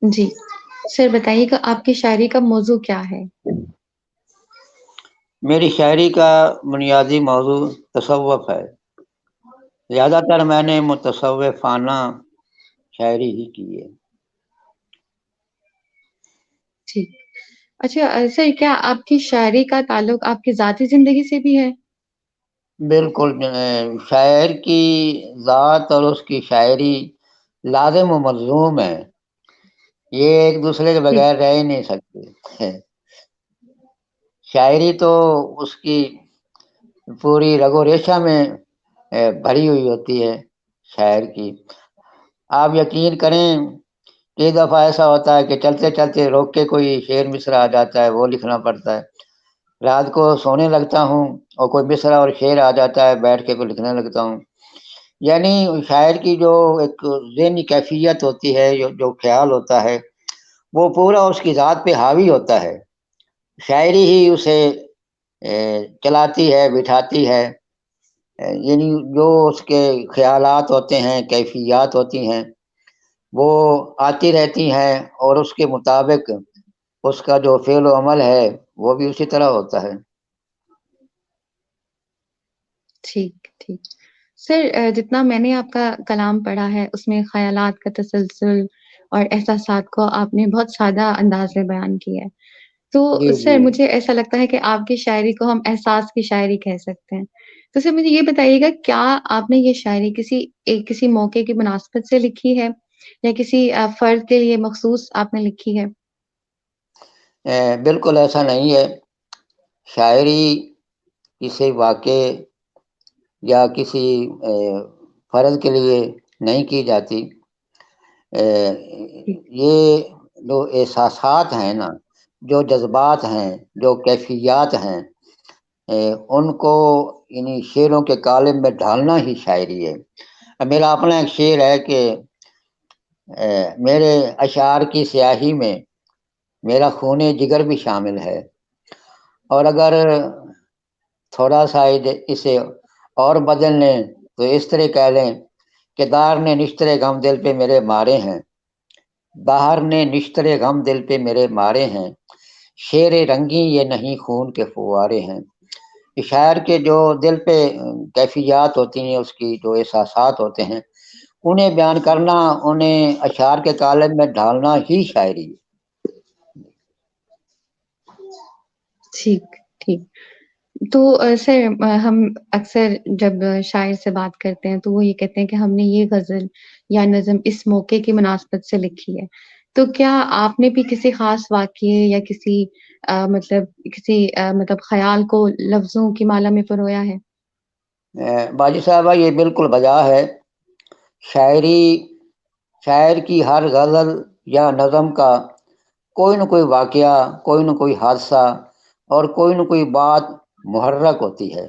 جی سر بتائیے کہ آپ کی شاعری کا موضوع کیا ہے؟ میری شاعری کا بنیادی موضوع تصوف ہے. زیادہ تر میں نے متصوفانہ شاعری ہی کی ہے. ٹھیک. اچھا سر، کیا آپ کی شاعری کا تعلق آپ کی ذاتی زندگی سے بھی ہے؟ بالکل. شاعر کی ذات اور اس کی شاعری لازم و ملزوم ہے. یہ ایک دوسرے کے ٹھیک بغیر رہ ہی نہیں سکتے. شاعری تو اس کی پوری رگ و ریشہ میں بھری ہوئی ہوتی ہے شاعر کی. آپ یقین کریں کئی دفعہ ایسا ہوتا ہے کہ چلتے چلتے روک کے کوئی شعر مصرع آ جاتا ہے، وہ لکھنا پڑتا ہے. رات کو سونے لگتا ہوں اور کوئی مصرع اور شعر آ جاتا ہے، بیٹھ کے کوئی لکھنے لگتا ہوں. یعنی شاعر کی جو ایک ذہنی کیفیت ہوتی ہے، جو خیال ہوتا ہے، وہ پورا اس کی ذات پہ حاوی ہوتا ہے. شاعری ہی اسے چلاتی ہے، بٹھاتی ہے. یعنی جو اس کے خیالات ہوتے ہیں، کیفیات ہوتی ہیں، وہ آتی رہتی ہیں اور اس کے مطابق اس کا جو فعل و عمل ہے وہ بھی اسی طرح ہوتا ہے. ٹھیک ٹھیک. سر جتنا میں نے آپ کا کلام پڑھا ہے اس میں خیالات کا تسلسل اور احساسات کو آپ نے بہت سادہ انداز میں بیان کیا ہے. تو جی سر جی. مجھے ایسا لگتا ہے کہ آپ کی شاعری کو ہم احساس کی شاعری کہہ سکتے ہیں. تو سر مجھے یہ بتائیے گا، کیا آپ نے یہ شاعری کسی موقع کی مناسبت سے لکھی ہے یا کسی فرد کے لیے مخصوص آپ نے لکھی ہے؟ بالکل ایسا نہیں ہے. شاعری کسی واقعے یا کسی فرد کے لیے نہیں کی جاتی. یہ جو احساسات ہیں نا، جو جذبات ہیں، جو کیفیات ہیں، ان کو انہی شعروں کے قالب میں ڈھالنا ہی شاعری ہے. میرا اپنا ایک شعر ہے کہ میرے اشعار کی سیاہی میں میرا خون جگر بھی شامل ہے. اور اگر تھوڑا سا اسے اور بدل لیں تو اس طرح کہہ لیں کہ دار نے نشترے غم دل پہ میرے مارے ہیں، باہر نے نشترے غم دل پہ میرے مارے ہیں، شیر رنگی یہ نہیں خون کے فوارے ہیں. شاعر کے جو دل پہ کیفیات ہوتی ہیں، اس کی جو احساسات ہوتے ہیں، انہیں بیان کرنا، انہیں اشعار کے قالب میں ڈھالنا ہی شاعری ہے. ٹھیک ٹھیک. تو سر ہم اکثر جب شاعر سے بات کرتے ہیں تو وہ یہ کہتے ہیں کہ ہم نے یہ غزل یا نظم اس موقع کی مناسبت سے لکھی ہے. تو کیا آپ نے بھی کسی خاص واقعے یا مطلب خیال کو لفظوں کی مالا میں پرویا ہے؟ باجی صاحبہ، یہ بالکل بجا ہے. شاعر کی ہر غزل یا نظم کا کوئی نہ کوئی واقعہ، کوئی نہ کوئی حادثہ اور کوئی نہ کوئی بات محرک ہوتی ہے.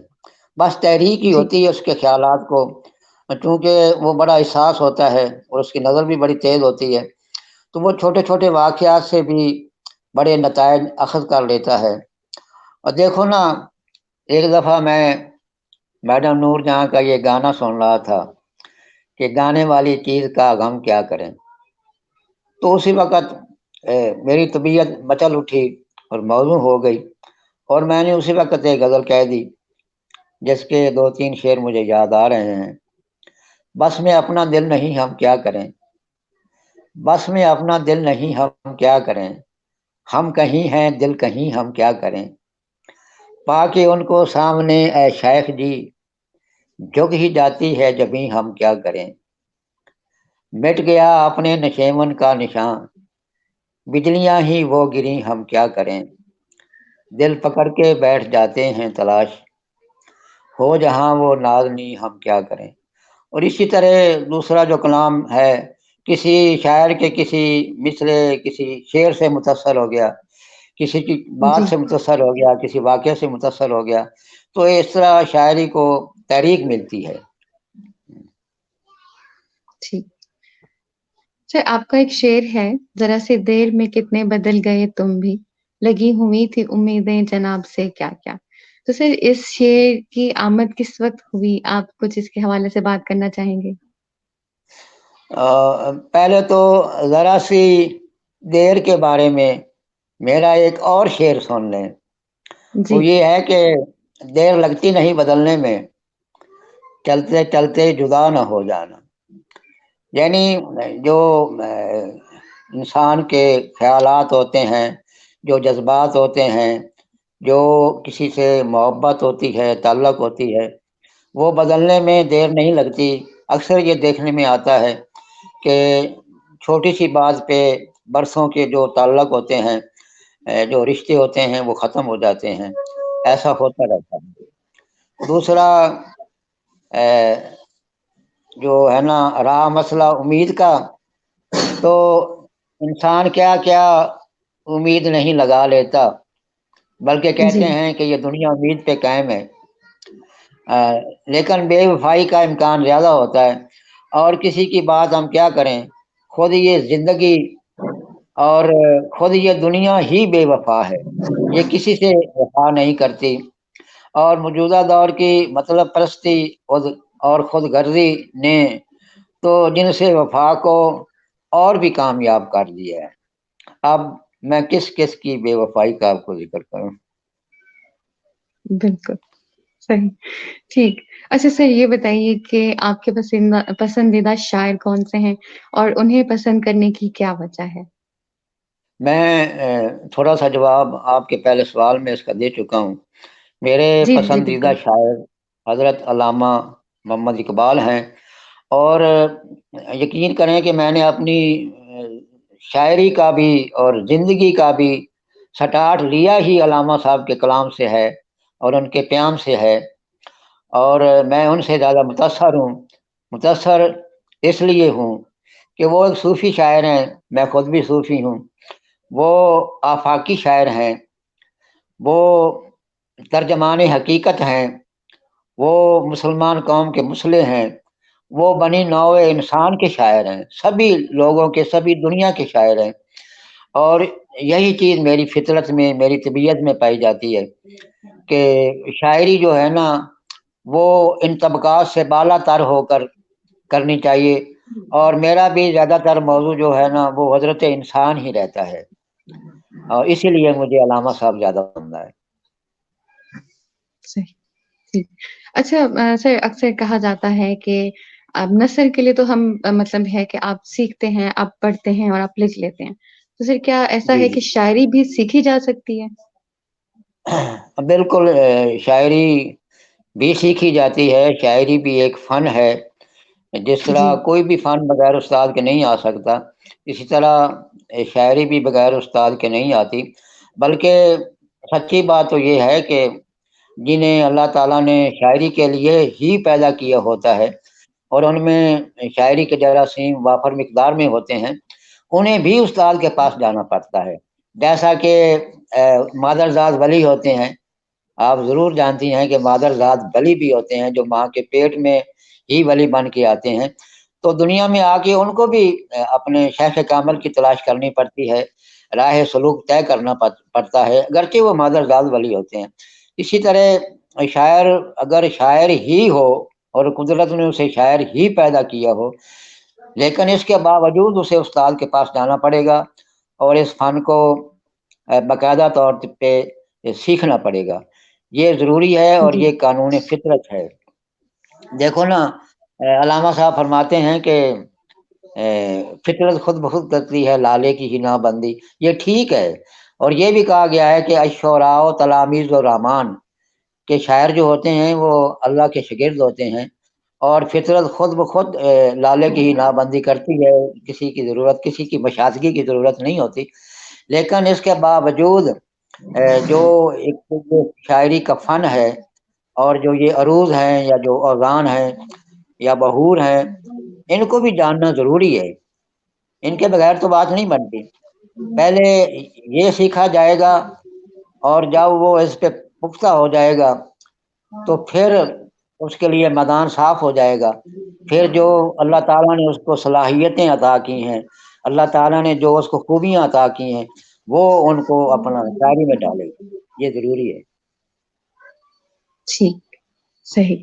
بس تحریک ہی جی ہوتی ہے اس کے خیالات کو، چونکہ وہ بڑا احساس ہوتا ہے اور اس کی نظر بھی بڑی تیز ہوتی ہے، تو وہ چھوٹے چھوٹے واقعات سے بھی بڑے نتائج اخذ کر لیتا ہے. اور دیکھو نا، ایک دفعہ میں میڈم نور جہاں کا یہ گانا سن رہا تھا کہ گانے والی چیز کا غم کیا کریں، تو اسی وقت میری طبیعت مچل اٹھی اور موزوں ہو گئی، اور میں نے اسی وقت ایک غزل کہہ دی جس کے 2-3 شعر مجھے یاد آ رہے ہیں. بس میں اپنا دل نہیں ہم کیا کریں، بس میں اپنا دل نہیں ہم کیا کریں، ہم کہیں ہیں دل کہیں ہم کیا کریں، پا کے ان کو سامنے اے شیخ جی، جگ ہی جاتی ہے جبھی ہم کیا کریں، مٹ گیا اپنے نشیمن کا نشان، بجلیاں ہی وہ گری ہم کیا کریں، دل پکڑ کے بیٹھ جاتے ہیں تلاش، ہو جہاں وہ نازنی ہم کیا کریں. اور اسی طرح دوسرا جو کلام ہے، کسی شاعر کے کسی مصرے، کسی شعر سے متاثر ہو گیا، کسی کی بات جی سے متاثر ہو گیا، کسی واقعے سے متاثر ہو گیا، تو اس طرح شاعری کو تحریک ملتی ہے. ٹھیک. سر آپ کا ایک شعر ہے، ذرا سی دیر میں کتنے بدل گئے تم بھی، لگی ہوئی تھی امیدیں جناب سے کیا کیا. تو سر اس شعر کی آمد کس وقت ہوئی؟ آپ کچھ اس کے حوالے سے بات کرنا چاہیں گے؟ پہلے تو ذرا سی دیر کے بارے میں میرا ایک اور شعر سن لیں. جی وہ یہ ہے کہ دیر لگتی نہیں بدلنے میں، چلتے چلتے جدا نہ ہو جانا. یعنی جو انسان کے خیالات ہوتے ہیں، جو جذبات ہوتے ہیں، جو کسی سے محبت ہوتی ہے، تعلق ہوتی ہے، وہ بدلنے میں دیر نہیں لگتی. اکثر یہ دیکھنے میں آتا ہے کہ چھوٹی سی بات پہ برسوں کے جو تعلق ہوتے ہیں، جو رشتے ہوتے ہیں، وہ ختم ہو جاتے ہیں. ایسا ہوتا رہتا ہے. دوسرا جو ہے نا رہا مسئلہ امید کا، تو انسان کیا کیا امید نہیں لگا لیتا، بلکہ جی کہتے ہیں کہ یہ دنیا امید پہ قائم ہے. لیکن بے وفائی کا امکان زیادہ ہوتا ہے. اور کسی کی بات ہم کیا کریں، خود یہ زندگی اور خود یہ دنیا ہی بے وفا ہے. یہ کسی سے وفا نہیں کرتی. اور موجودہ دور کی مطلب پرستی اور خود غرضی نے تو جن سے وفا کو اور بھی کامیاب کر دیا ہے. اب میں کس کس کی بے وفائی کا آپ کو ذکر کروں. بالکل صحیح. ٹھیک. اچھا سر یہ بتائیے کہ آپ کے پسندیدہ شاعر کون سے ہیں اور انہیں پسند کرنے کی کیا وجہ ہے؟ میں تھوڑا سا جواب آپ کے پہلے سوال میں اس کا دے چکا ہوں. میرے جی جی پسندیدہ بالکل. شاعر حضرت علامہ محمد اقبال ہیں. اور یقین کریں کہ میں نے اپنی شاعری کا بھی اور زندگی کا بھی سٹارٹ لیا ہی علامہ صاحب کے کلام سے ہے اور ان کے پیام سے ہے. اور میں ان سے زیادہ متاثر ہوں. متاثر اس لیے ہوں کہ وہ ایک صوفی شاعر ہیں. میں خود بھی صوفی ہوں. وہ آفاقی شاعر ہیں. وہ ترجمان حقیقت ہیں. وہ مسلمان قوم کے مسلح ہیں. وہ بنی نوع انسان کے شاعر ہیں. سبھی لوگوں کے، سبھی دنیا کے شاعر ہیں. اور یہی چیز میری فطرت میں، میری طبیعت میں پائی جاتی ہے کہ شاعری جو ہے نا وہ ان طبقات سے بالا تر ہو کر کرنی چاہیے. اور میرا بھی زیادہ تر موضوع جو ہے نا وہ حضرت انسان ہی رہتا ہے. اور اسی لیے مجھے علامہ صاحب زیادہ پسند ہے. صحیح. ٹھیک. اچھا سر اکثر کہا جاتا ہے کہ اب نثر کے لیے تو ہم مطلب ہے کہ آپ سیکھتے ہیں، آپ پڑھتے ہیں اور آپ لکھ لیتے ہیں. تو سر کیا ایسا جی ہے جی کہ شاعری بھی سیکھی جا سکتی ہے؟ بالکل. شاعری بھی سیکھی جاتی ہے. شاعری بھی ایک فن ہے. جس جی طرح کوئی بھی فن بغیر استاد کے نہیں آ سکتا، اسی طرح شاعری بھی بغیر استاد کے نہیں آتی. بلکہ سچی بات تو یہ ہے کہ جنہیں اللہ تعالیٰ نے شاعری کے لیے ہی پیدا کیا ہوتا ہے اور ان میں شاعری کے جراثیم وافر مقدار میں ہوتے ہیں، انہیں بھی استاد کے پاس جانا پڑتا ہے. جیسا کہ مادرزاد ولی ہوتے ہیں. آپ ضرور جانتی ہیں کہ مادرزاد ولی بھی ہوتے ہیں جو ماں کے پیٹ میں ہی ولی بن کے آتے ہیں. تو دنیا میں آ کے ان کو بھی اپنے شیخ کامل کی تلاش کرنی پڑتی ہے، راہ سلوک طے کرنا پڑتا ہے، اگرچہ وہ مادرزاد ولی ہوتے ہیں. اسی طرح شاعر اگر شاعر ہی ہو اور قدرت نے اسے شاعر ہی پیدا کیا ہو، لیکن اس کے باوجود اسے استاد کے پاس جانا پڑے گا اور اس فن کو باقاعدہ طور پہ سیکھنا پڑے گا. یہ ضروری ہے اور جی یہ قانون فطرت ہے. دیکھو نا، علامہ صاحب فرماتے ہیں کہ فطرت خود بخود کرتی ہے لالے کی ہنا بندی. یہ ٹھیک ہے. اور یہ بھی کہا گیا ہے کہ اشعراء تلامیذ الرحمان، کہ شاعر جو ہوتے ہیں وہ اللہ کے شاگرد ہوتے ہیں. اور فطرت خود بخود لالے کی ہی نابندی کرتی ہے. کسی کی ضرورت، کسی کی مشاطگی کی ضرورت نہیں ہوتی. لیکن اس کے باوجود جو ایک شاعری کا فن ہے اور جو یہ عروض ہیں یا جو اوزان ہیں یا بہور ہیں، ان کو بھی جاننا ضروری ہے. ان کے بغیر تو بات نہیں بنتی. پہلے یہ سیکھا جائے گا اور جب وہ اس پہ پختہ ہو جائے گا تو پھر اس کے لیے میدان صاف ہو جائے گا. پھر جو اللہ تعالیٰ نے اس کو صلاحیتیں عطا کی ہیں، اللہ تعالیٰ نے جو اس کو خوبیاں عطا کی ہیں، وہ ان کو اپنا شاعری میں ڈالے گا. یہ ضروری ہے. ٹھیک. صحیح.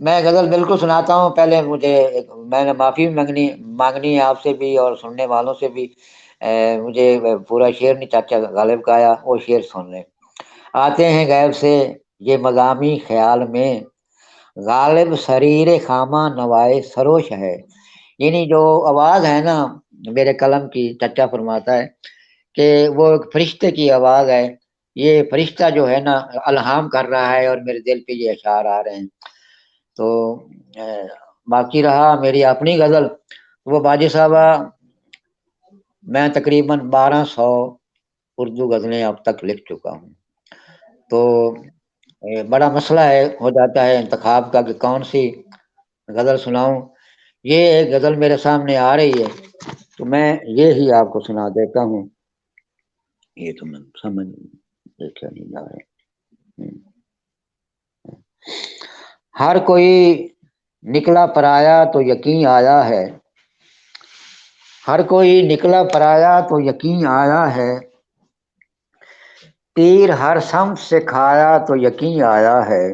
میں غزل بالکل سناتا ہوں. پہلے میں نے معافی مانگنی ہے آپ سے بھی اور سننے والوں سے بھی. مجھے پورا شعر نہیں چاچا غالب کا آیا, وہ شعر سن لیں. آتے ہیں غیب سے یہ مضامی خیال میں, غالب سریر خامہ نوائے سروش ہے. یعنی جو آواز ہے نا میرے قلم کی, چچا فرماتا ہے کہ وہ ایک فرشتے کی آواز ہے. یہ فرشتہ جو ہے نا الہام کر رہا ہے اور میرے دل پہ یہ اشعار آ رہے ہیں. تو باقی رہا میری اپنی غزل, وہ باجی صاحبہ میں تقریباً 1200 اردو غزلیں اب تک لکھ چکا ہوں. تو بڑا مسئلہ ہو جاتا ہے انتخاب کا کہ کون سی غزل سناؤں. یہ ایک غزل میرے سامنے آ رہی ہے تو میں یہ ہی آپ کو سنا دیتا ہوں. یہ تو میں سمجھ دیکھا نہیں جا رہا. ہر کوئی نکلا پرایا تو یقین آیا ہے, ہر کوئی نکلا پرایا تو یقین آیا ہے, تیر ہر سمت سے کھایا تو یقین آیا ہے.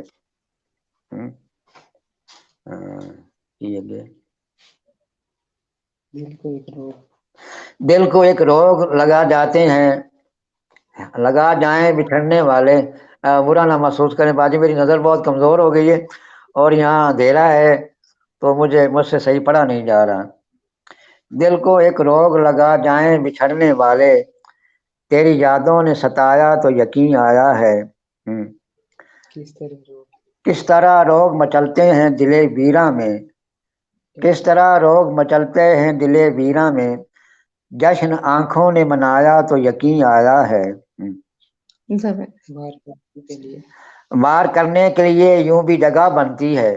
دل کو ایک روگ لگا جاتے ہیں, لگا جائیں بچھڑنے والے. برا نہ محسوس کریں باجی, میری نظر بہت کمزور ہو گئی ہے اور یہاں اندھیرا ہے تو مجھ سے صحیح پڑھا نہیں جا رہا. دل کو ایک روگ لگا جائیں بچھڑنے والے, تیری یادوں نے ستایا تو یقین آیا ہے. کس طرح روگ مچلتے ہیں دلے ویراں میں, کس طرح روگ مچلتے ہیں دلے ویراں میں, جشن آنکھوں نے منایا تو یقین آیا ہے. وار کرنے کے لیے یوں بھی جگہ بنتی ہے,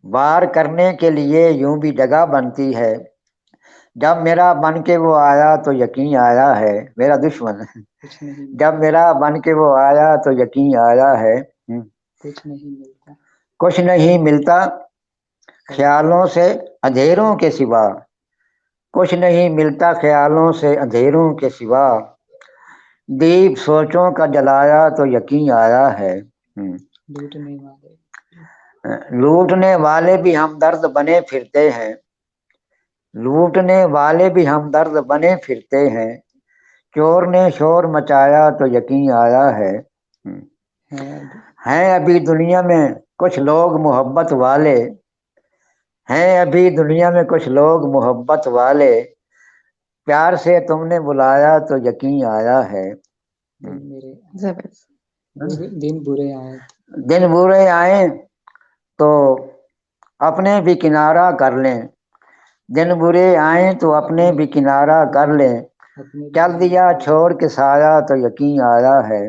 وار کرنے کے لیے یوں بھی جگہ بنتی ہے, جب میرا بن کے وہ آیا تو یقین آیا ہے. میرا دشمن جب میرا بن کے وہ آیا تو یقین آیا ہے. کچھ نہیں ملتا خیالوں سے اندھیروں کے سوا, کچھ نہیں ملتا خیالوں سے اندھیروں کے سوا, دیپ سوچوں کا جلایا تو یقین آیا ہے. لوٹنے والے بھی ہمدرد بنے پھرتے ہیں, لوٹنے والے بھی ہمدرد بنے پھرتے ہیں, چور نے شور مچایا تو یقین آیا ہے. ہیں ابھی دنیا میں کچھ لوگ محبت والے, ہیں ابھی دنیا میں کچھ لوگ محبت والے, پیار سے تم نے بلایا تو یقین آیا ہے. دن برے آئے تو اپنے بھی کنارہ کر لیں, دن برے آئیں تو اپنے بھی کنارہ کر لیں, چل دیا چھوڑ کے سایہ تو یقین آیا ہے.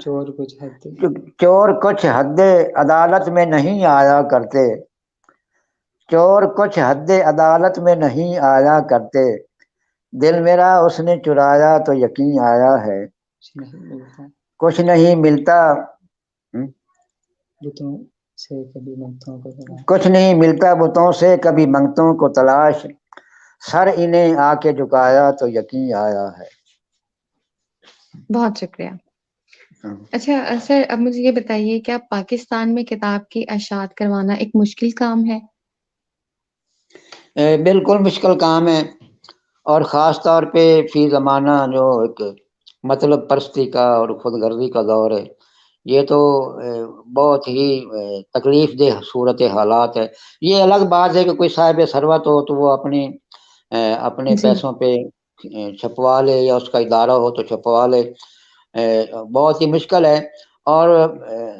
چور کچھ حد عدالت میں نہیں آیا کرتے, چور کچھ حد عدالت میں نہیں آیا کرتے, دل میرا اس نے چرایا تو یقین آیا ہے. کچھ نہیں ملتا کچھ نہیں ملتا بتوں سے کبھی منگتوں کو تلاش, سر انہیں آ کے جھکایا تو یقین آیا ہے. بہت شکریہ. اچھا سر, اب مجھے یہ بتائیے کیا پاکستان میں کتاب کی اشاعت کروانا ایک مشکل کام ہے؟ بالکل مشکل کام ہے, اور خاص طور پہ فی زمانہ جو ایک مطلب پرستی کا اور خود غرضی کا دور ہے, یہ تو بہت ہی تکلیف دہ صورت حالات ہے. یہ الگ بات ہے کہ کوئی صاحب ثروت ہو تو وہ اپنے جی پیسوں پہ چھپوا لے, یا اس کا ادارہ ہو تو چھپوا لے, بہت ہی مشکل ہے. اور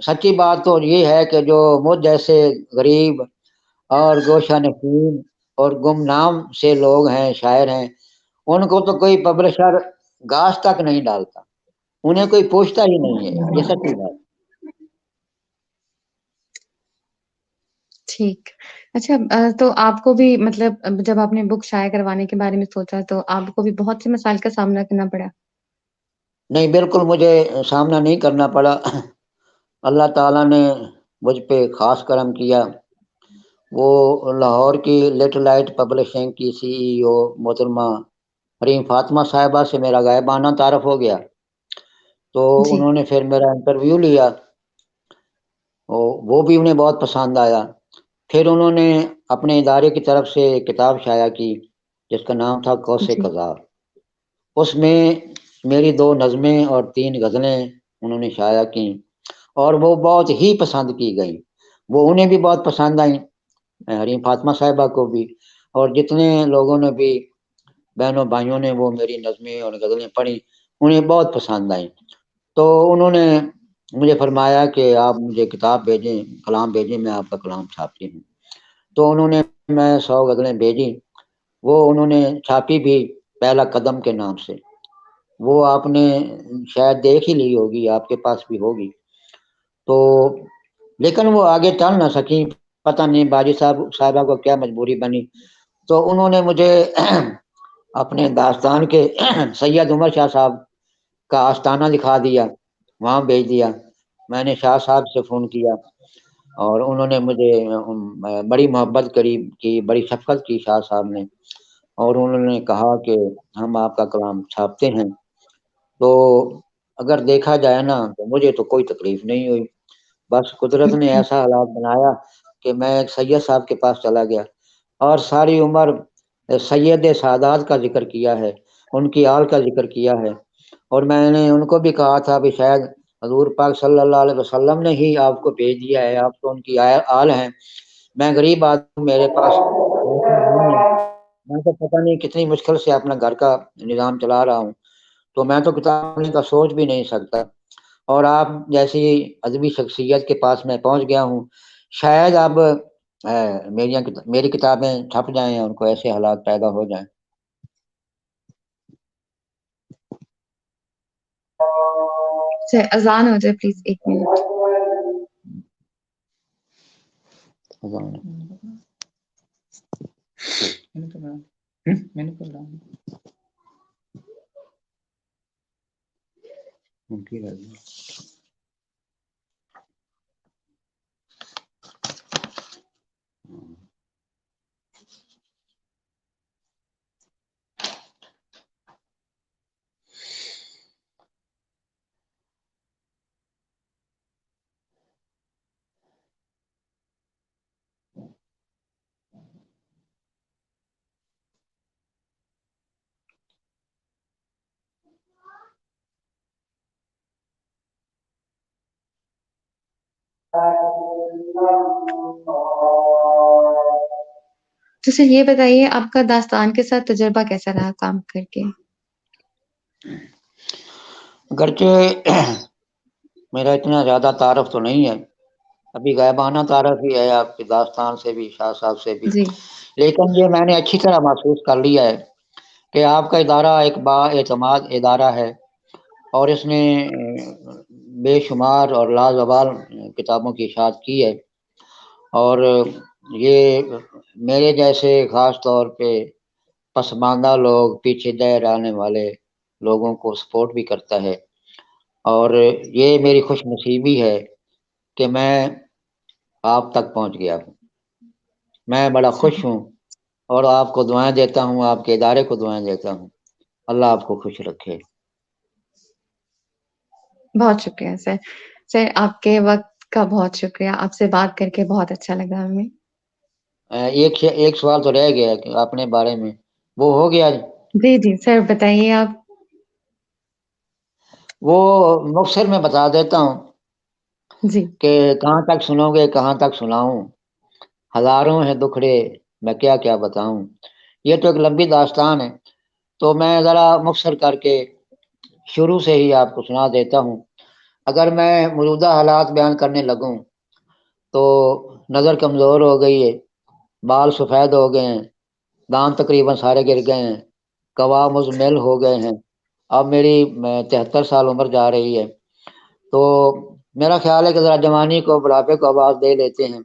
سچی بات تو یہ ہے کہ جو مجھ جیسے غریب اور گوشہ نشین اور گمنام سے لوگ ہیں, شاعر ہیں, ان کو تو کوئی پبلشر گاش تک نہیں ڈالتا, انہیں کوئی پوچھتا ہی نہیں ہے. یہ سچی بات. ٹھیک. اچھا, تو آپ کو بھی مطلب جب آپ نے بک شائع کروانے کے بارے میں سوچا تو آپ کو بھی بہت سے مسائل کا سامنا کرنا پڑا؟ نہیں, بالکل مجھے سامنا نہیں کرنا پڑا. اللہ تعالیٰ نے مجھ پہ خاص کرم کیا. وہ لاہور کی لٹل لائٹ پبلشنگ کی CEO محترمہ حریم فاطمہ صاحبہ سے میرا غائبانہ تعارف ہو گیا, تو جی انہوں نے پھر میرا انٹرویو لیا. وہ بھی انہیں بہت پسند آیا. پھر انہوں نے اپنے ادارے کی طرف سے ایک کتاب شائع کی جس کا نام تھا قوس جی قزار. اس میں میری 2 نظمیں اور 3 غزلیں انہوں نے شائع کی اور وہ بہت ہی پسند کی گئیں. وہ انہیں بھی بہت پسند آئیں, حریم فاطمہ صاحبہ کو بھی, اور جتنے لوگوں نے بھی, بہنوں بھائیوں نے وہ میری نظمیں اور غزلیں پڑھی انہیں بہت پسند آئیں. تو انہوں نے مجھے فرمایا کہ آپ مجھے کتاب بھیجیں, کلام بھیجیں, میں آپ کا کلام چھاپتی ہوں. تو انہوں نے میں 100 غزلیں بھیجی. وہ انہوں نے چھاپی بھی پہلا قدم کے نام سے. وہ آپ نے شاید دیکھ ہی لی ہوگی, آپ کے پاس بھی ہوگی. تو لیکن وہ آگے چل نہ سکی, پتہ نہیں باجی صاحبہ کو کیا مجبوری بنی. تو انہوں نے مجھے اپنے داستان کے سید عمر شاہ صاحب کا آستانہ لکھا دیا, وہاں بھیج دیا. میں نے شاہ صاحب سے فون کیا اور انہوں نے مجھے بڑی محبت کی, بڑی شفقت کی شاہ صاحب نے, اور انہوں نے کہا کہ ہم آپ کا کلام چھاپتے ہیں. تو اگر دیکھا جائے نا تو مجھے تو کوئی تکلیف نہیں ہوئی. بس قدرت نے ایسا حالات بنایا کہ میں ایک سید صاحب کے پاس چلا گیا اور ساری عمر سید سادات کا ذکر کیا ہے, ان کی آل کا ذکر کیا ہے. اور میں نے ان کو بھی کہا تھا کہ شاید حضور پاک صلی اللہ علیہ وسلم نے ہی آپ کو بھیج دیا ہے, آپ تو ان کی آل ہیں. میں غریب آدمی, میرے پاس پیسہ نہیں ہے, میں تو پتہ نہیں کتنی مشکل سے اپنا گھر کا نظام چلا رہا ہوں, تو میں تو کتاب پڑھنے کا سوچ بھی نہیں سکتا. اور آپ جیسی ادبی شخصیت کے پاس میں پہنچ گیا ہوں, شاید اب میری کتابیں چھپ جائیں, ان کو ایسے حالات پیدا ہو جائیں. سر اذان ہو جائے پلیز 1 منٹ. تو سر یہ بتائیے آپ کا داستان کے ساتھ تجربہ کیسا رہا کام کر کے؟ اگرچہ میرا اتنا زیادہ تعارف تو نہیں ہے, ابھی غائبانہ تعارف ہی ہے آپ کے داستان سے بھی, شاہ صاحب سے بھی, جی لیکن یہ میں نے اچھی طرح محسوس کر لیا ہے کہ آپ کا ادارہ ایک با اعتماد ادارہ ہے اور اس نے بے شمار اور لازوال کتابوں کی اشاعت کی ہے. اور یہ میرے جیسے خاص طور پہ پسماندہ لوگ, پیچھے دے رہنے والے لوگوں کو سپورٹ بھی کرتا ہے. اور یہ میری خوش نصیبی ہے کہ میں آپ تک پہنچ گیا ہوں. میں بڑا خوش ہوں اور آپ کو دعائیں دیتا ہوں, آپ کے ادارے کو دعائیں دیتا ہوں. اللہ آپ کو خوش رکھے. بہت شکریہ سر. سر آپ کے وقت کا بہت شکریہ, آپ سے بات کر کے بہت اچھا لگا ہمیں. ایک سوال تو رہ گیا کہ اپنے بارے میں, وہ ہو گیا. جی جی سر بتائیے آپ. وہ مختصر میں بتا دیتا ہوں جی کہ کہاں تک سنو گے, کہاں تک سناؤں, ہزاروں ہیں دکھڑے میں کیا کیا بتاؤں. یہ تو ایک لمبی داستان ہے, تو میں ذرا مختصر کر کے شروع سے ہی آپ کو سنا دیتا ہوں. اگر میں موجودہ حالات بیان کرنے لگوں تو نظر کمزور ہو گئی ہے, بال سفید ہو گئے ہیں, دانت تقریباً سارے گر گئے ہیں, قوا مزمل ہو گئے ہیں. اب میری 73 سال عمر جا رہی ہے, تو میرا خیال ہے کہ ذرا جوانی کو بڑھاپے کو آواز دے لیتے ہیں.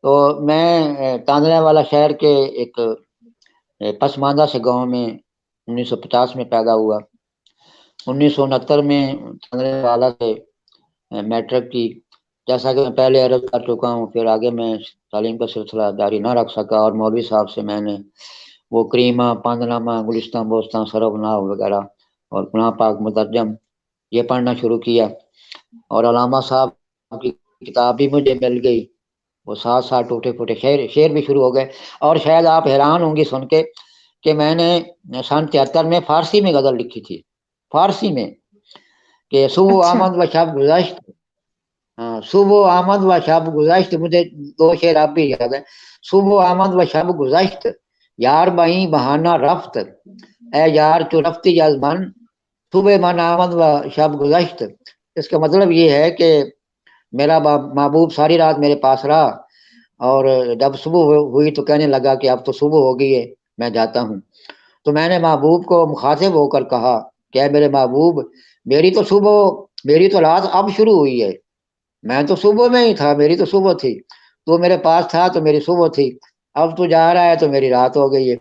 تو میں تاندلے والا شہر کے ایک پسماندہ سے گاؤں میں 1950 میں پیدا ہوا. 1969 میں تاندلے والا سے میٹرک کی. جیسا کہ میں پہلے عرض کر چکا ہوں, پھر آگے میں تعلیم کا سلسلہ جاری نہ رکھ سکا اور مولوی صاحب سے میں نے وہ کریمہ, پاندنامہ, گلستان بوستان, سرب ناو وغیرہ اور قرآن پاک مترجم یہ پڑھنا شروع کیا. اور علامہ صاحب کی کتاب بھی مجھے مل گئی، وہ ساتھ ساتھ ٹوٹے پھوٹے شعر بھی شروع ہو گئے. اور شاید آپ حیران ہوں گی سن کے کہ میں نے سن 73 میں فارسی میں غزل لکھی تھی، فارسی میں، کہ صبح اچھا آمد و شب گذشت. ہاں، صبح آمد و شب گذشت، مجھے دو شعر اب بھی یاد ہے. صبح آمد و شب گذشت، یار بہیں بہانہ رفت، اے یار تو رفتی از من، صبح من آمد و شب گذشت. اس کا مطلب یہ ہے کہ میرا محبوب ساری رات میرے پاس رہا، اور جب صبح ہوئی تو کہنے لگا کہ اب تو صبح ہو گئی ہے، میں جاتا ہوں. تو میں نے محبوب کو مخاطب ہو کر کہا کہ اے میرے محبوب، میری تو صبح، میری تو رات اب شروع ہوئی ہے، میں تو صبح میں ہی تھا، میری تو صبح تھی، تو میرے پاس تھا تو میری صبح تھی، اب تو جا رہا ہے تو میری رات ہو گئی ہے.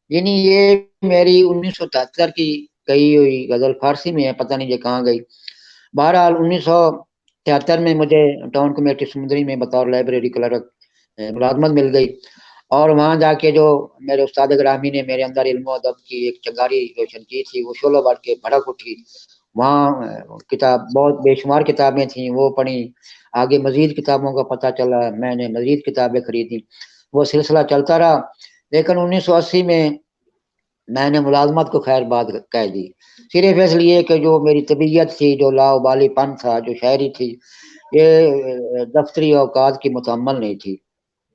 یعنی یہ میری 1973 کی کہی ہوئی غزل فارسی میں ہے، پتہ نہیں یہ کہاں گئی. بہرحال 1973 میں مجھے ٹاؤن کمیٹی سمندری میں بطور لائبریری کلرک ملازمت مل گئی، اور وہاں جا کے جو میرے استاد گرامی نے میرے اندر علم و ادب کی ایک چنگاری روشن کی تھی، وہ شعلہ بڑھ کے بھڑک اٹھی. وہاں کتاب بہت بے شمار کتابیں تھیں، وہ پڑھی. آگے مزید کتابوں کا پتہ چلا، میں نے مزید کتابیں خریدی، وہ سلسلہ چلتا رہا. لیکن 1980 میں نے ملازمت کو خیر بات کہہ دی، صرف اس لیے کہ جو میری طبیعت تھی، جو لاؤبالی پن تھا، جو شاعری تھی، یہ دفتری اوقات کی متحمل نہیں تھی.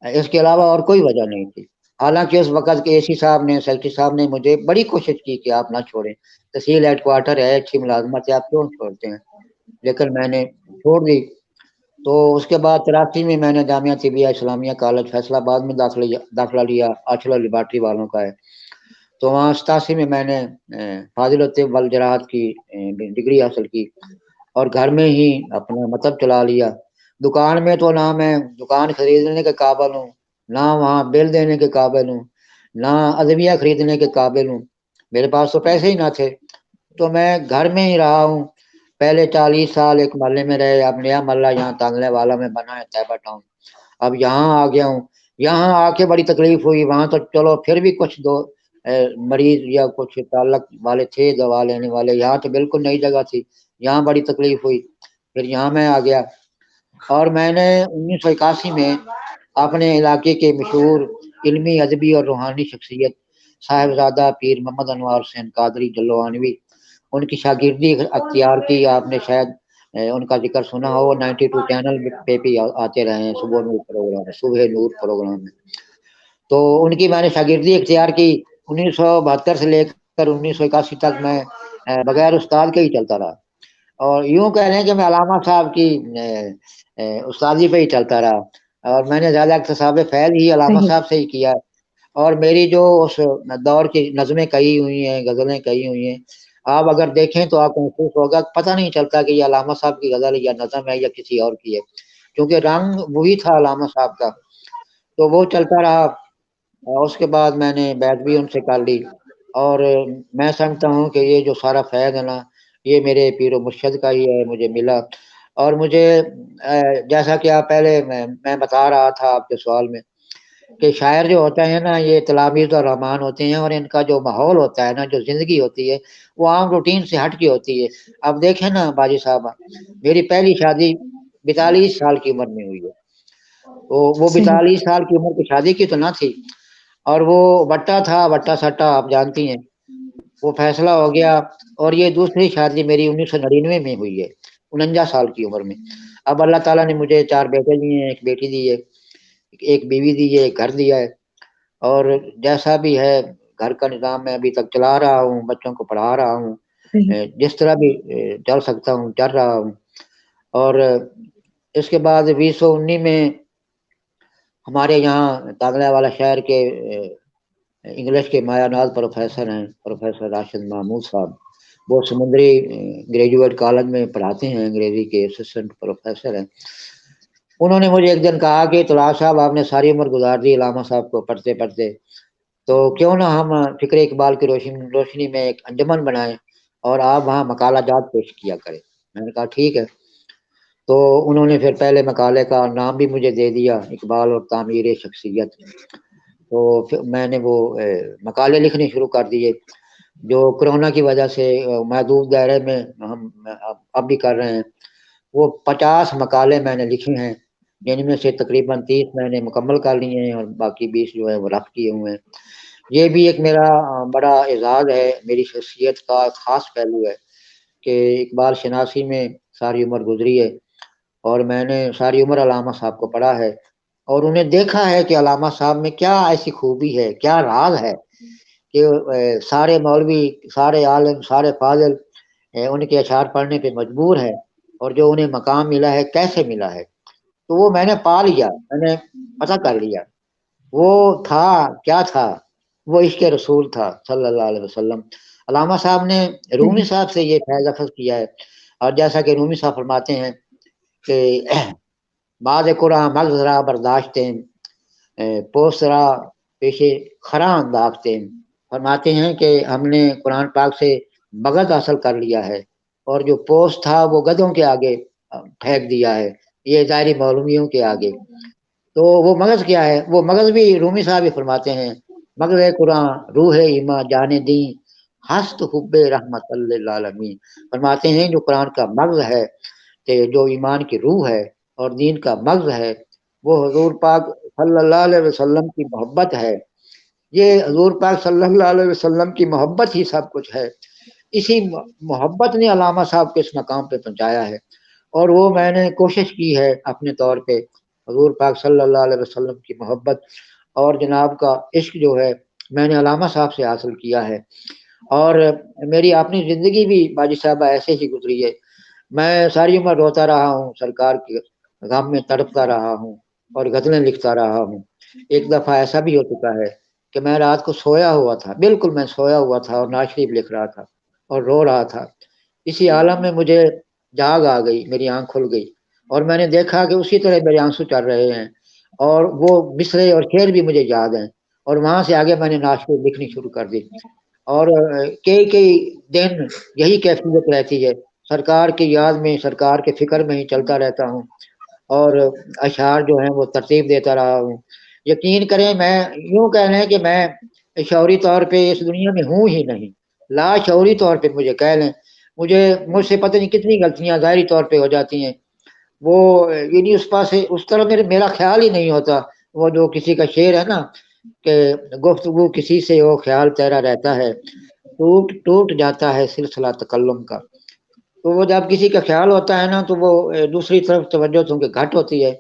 اس کے علاوہ اور کوئی وجہ نہیں تھی. حالانکہ اس وقت کے اے سی صاحب نے، سیکرٹری صاحب نے مجھے بڑی کوشش کی کہ آپ نہ چھوڑیں، تحصیل ہیڈ کوارٹر ہے، اچھی ملازمت ہے، آپ کیوں چھوڑتے ہیں؟ لیکن میں نے چھوڑ دی. تو اس کے بعد 83 میں نے جامعہ طبیہ اسلامیہ کالج فیصل آباد میں داخلہ لیا، آچلہ لیبارٹری والوں کا ہے. تو وہاں 87 میں نے فاضل الطب والجراحت کی ڈگری حاصل کی، اور گھر میں ہی اپنا مطلب چلا لیا. دکان میں تو نہ میں دکان خریدنے کے قابل ہوں، نہ وہاں بل دینے کے قابل ہوں، نہ ادویہ خریدنے کے قابل ہوں، میرے پاس تو پیسے ہی نہ تھے. تو میں گھر میں ہی رہا ہوں. پہلے 40 سال ایک محلے میں رہے، اب نیا محلہ یہاں تانگلے والا میں بنا ہے، طیبہ ٹاؤن. اب یہاں آ گیا ہوں. یہاں آ کے بڑی تکلیف ہوئی، وہاں تو چلو پھر بھی کچھ دو مریض یا کچھ تعلق والے تھے دوا لینے والے، یہاں تو بالکل نئی جگہ تھی، یہاں بڑی تکلیف ہوئی. پھر یہاں میں آ گیا، اور میں نے 1981 میں اپنے علاقے کے مشہور علمی ادبی اور روحانی شخصیت صاحبزادہ پیر محمد انوار حسین قادری جلوانوی، ان کی شاگردی اختیار کی. آپ نے شاید ان کا ذکر سنا ہو، 92 چینل پہ بھی آتے رہے ہیں، صبح نور پروگرام ہے، صبح نور پروگرام ہے. تو ان کی میں نے شاگردی اختیار کی. 1972 سے لے کر 1981 تک میں بغیر استاد کے ہی چلتا رہا، اور یوں کہہ لیں کہ میں علامہ صاحب کی استادی پہ ہی چلتا رہا، اور میں نے زیادہ اکتساب فیض ہی علامہ صحیح صاحب سے ہی کیا. اور میری جو اس دور کی نظمیں کہی ہوئی ہیں، غزلیں کہی ہوئی ہیں، آپ اگر دیکھیں تو آپ کو محسوس ہوگا، پتہ نہیں چلتا کہ یہ علامہ صاحب کی غزل یا نظم ہے یا کسی اور کی ہے، کیونکہ رنگ وہی تھا علامہ صاحب کا. تو وہ چلتا رہا. اس کے بعد میں نے بیعت بھی ان سے کر لی، اور میں سمجھتا ہوں کہ یہ جو سارا فیض ہے نا، یہ میرے پیر و مرشد کا ہی ہے، مجھے ملا. اور مجھے جیسا کہ آپ پہلے میں بتا رہا تھا آپ کے سوال میں، کہ شاعر جو ہوتا ہے نا، یہ تلامید اور رحمان ہوتے ہیں، اور ان کا جو ماحول ہوتا ہے نا، جو زندگی ہوتی ہے، وہ عام روٹین سے ہٹ کی ہوتی ہے. اب دیکھیں نا باجی صاحب، میری پہلی شادی 42 سال کی عمر میں ہوئی ہے. تو وہ صحیح 42 سال کی عمر کی شادی کی تو نہ تھی، اور وہ بٹا تھا، بٹا سٹا آپ جانتی ہیں، وہ فیصلہ ہو گیا. اور یہ دوسری شادی میری 1999 میں ہوئی ہے، 49 سال کی عمر میں. اب اللہ تعالیٰ نے مجھے 4 بیٹے دیے ہیں، ایک بیٹی دی ہے، ایک بیوی دی ہے، ایک گھر دیا ہے. اور جیسا بھی ہے گھر کا نظام میں ابھی تک چلا رہا ہوں، بچوں کو پڑھا رہا ہوں، صحیح جس طرح بھی چل سکتا ہوں چل رہا ہوں. اور اس کے بعد 2019 میں ہمارے یہاں تانگلہ والا شہر کے انگلش کے مایہ ناز پروفیسر ہیں، پروفیسر راشد محمود صاحب، وہ سمندری گریجویٹ کالج میں پڑھاتے ہیں، انگریزی کے اسسٹنٹ پروفیسر ہیں. انہوں نے مجھے ایک دن کہا کہ طلعت صاحب، آپ نے ساری عمر گزار دی علامہ صاحب کو پڑھتے پڑھتے، تو کیوں نہ ہم فکر اقبال کی روشنی میں ایک انجمن بنائیں، اور آپ وہاں مقالہ جات پیش کیا کریں. میں نے کہا ٹھیک ہے. تو انہوں نے پھر پہلے مقالے کا نام بھی مجھے دے دیا، اقبال اور تعمیر شخصیت. تو پھر میں نے وہ مقالے لکھنے شروع کر دیے، جو کرونا کی وجہ سے محدود دائرے میں ہم اب بھی کر رہے ہیں. وہ 50 مقالے میں نے لکھے ہیں، جن میں سے تقریباً 30 میں نے مکمل کر لیے ہیں اور باقی 20 جو ہے وہ رفع کیے ہوئے ہیں۔ یہ بھی ایک میرا بڑا اعزاز ہے، میری شخصیت کا خاص پہلو ہے کہ اقبال شناسی میں ساری عمر گزری ہے، اور میں نے ساری عمر علامہ صاحب کو پڑھا ہے اور انہیں دیکھا ہے کہ علامہ صاحب میں کیا ایسی خوبی ہے، کیا راز ہے کہ سارے مولوی، سارے عالم، سارے فاضل ان کے اشعار پڑھنے پہ مجبور ہے، اور جو انہیں مقام ملا ہے کیسے ملا ہے، تو وہ میں نے پا لیا، میں نے پتہ کر لیا وہ تھا کیا تھا، وہ عشق رسول تھا صلی اللہ علیہ وسلم۔ علامہ صاحب نے رومی صاحب سے یہ فیض اخذ کیا ہے، اور جیسا کہ رومی صاحب فرماتے ہیں کہ بعض قرآن مغز را برداشتیں پوسرا پیشے خراں انداختیں، فرماتے ہیں کہ ہم نے قرآن پاک سے مغز حاصل کر لیا ہے اور جو پوست تھا وہ گدھوں کے آگے پھینک دیا ہے، یہ ظاہری معلومیوں کے آگے۔ تو وہ مغز کیا ہے؟ وہ مغز بھی رومی صاحب بھی فرماتے ہیں، مغز قرآن روح ایماں جانے دیں ہست حب رحمت اللہ عالمین، فرماتے ہیں جو قرآن کا مغز ہے، کہ جو ایمان کی روح ہے اور دین کا مغز ہے، وہ حضور پاک صلی اللہ علیہ وسلم کی محبت ہے۔ یہ حضور پاک صلی اللہ علیہ وسلم کی محبت ہی سب کچھ ہے، اسی محبت نے علامہ صاحب کو اس مقام پہ پہنچایا ہے، اور وہ میں نے کوشش کی ہے اپنے طور پہ حضور پاک صلی اللہ علیہ وسلم کی محبت اور جناب کا عشق جو ہے میں نے علامہ صاحب سے حاصل کیا ہے۔ اور میری اپنی زندگی بھی باجی صاحبہ ایسے ہی گزری ہے، میں ساری عمر روتا رہا ہوں، سرکار کے غم میں تڑپتا رہا ہوں اور غزلیں لکھتا رہا ہوں۔ ایک دفعہ ایسا بھی ہو چکا ہے کہ میں رات کو سویا ہوا تھا، بالکل میں سویا ہوا تھا اور نواز شریف لکھ رہا تھا اور رو رہا تھا، اسی عالم میں مجھے جاگ آ گئی، میری آنکھ کھل گئی اور میں نے دیکھا کہ اسی طرح میرے آنسو چل رہے ہیں اور وہ مصرے اور شعر بھی مجھے یاد ہیں، اور وہاں سے آگے میں نے نعت شریف لکھنی شروع کر دی، اور کئی دن یہی کیفیت رہتی ہے، سرکار کی یاد میں، سرکار کے فکر میں ہی چلتا رہتا ہوں اور اشعار جو ہیں وہ ترتیب دیتا رہا ہوں۔ یقین کریں میں یوں کہہ لیں کہ میں شعوری طور پہ اس دنیا میں ہوں ہی نہیں، لا شعوری طور پہ مجھے کہہ لیں، مجھ سے پتہ نہیں کتنی غلطیاں ظاہری طور پہ ہو جاتی ہیں، وہ یعنی اس پاس اس طرح میرا خیال ہی نہیں ہوتا، وہ جو کسی کا شعر ہے نا کہ گفتگو کسی سے وہ خیال تیرا رہتا ہے، ٹوٹ جاتا ہے سلسلہ تکلم کا، تو وہ جب کسی کا خیال ہوتا ہے نا تو وہ دوسری طرف توجہ چونکہ گھٹ ہوتی ہے،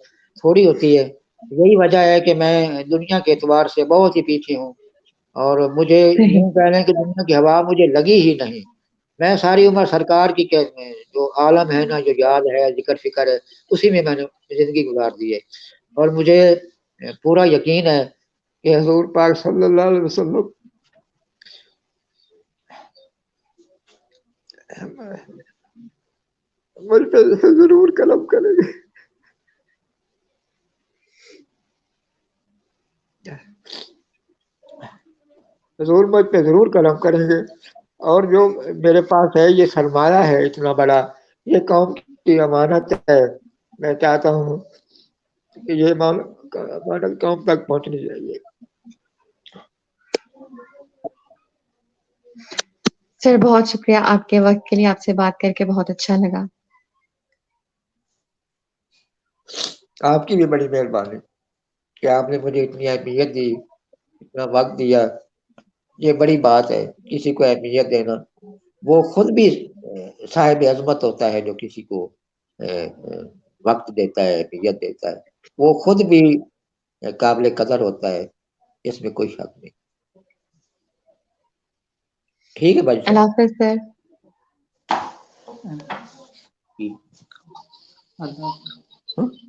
تھوڑی ہوتی ہے، یہی وجہ ہے کہ میں دنیا کے اعتبار سے بہت ہی پیچھے ہوں، اور مجھے یوں کہہ لیں کہ دنیا کی ہوا مجھے لگی ہی نہیں، میں ساری عمر سرکار کی جو عالم ہے نا، جو یاد ہے، ذکر فکر ہے، اسی میں نے زندگی گزار دی ہے، اور مجھے پورا یقین ہے کہ حضور پاک صلی اللہ علیہ وسلم مجھ پہ ضرور کرم کریں گے، حضور مجھ پہ ضرور کرم کریں گے، اور جو میرے پاس ہے یہ سرمایہ ہے اتنا بڑا، یہ قوم کی امانت ہے، میں چاہتا ہوں کہ یہ امانت قوم تک پہنچنی چاہیے۔ سر بہت شکریہ آپ کے وقت کے لیے، آپ سے بات کر کے بہت اچھا لگا۔ آپ کی بھی بڑی مہربانی کہ آپ نے مجھے اتنی اہمیت دی، اتنا وقت دیا، یہ بڑی بات ہے، کسی کو اہمیت دینا، وہ خود بھی صاحب عظمت ہوتا ہے جو کسی کو وقت دیتا ہے، اہمیت دیتا ہے، وہ خود بھی قابل قدر ہوتا ہے، اس میں کوئی شک نہیں۔ ٹھیک ہے بھائی اللہ حافظ سر۔ صاحب۔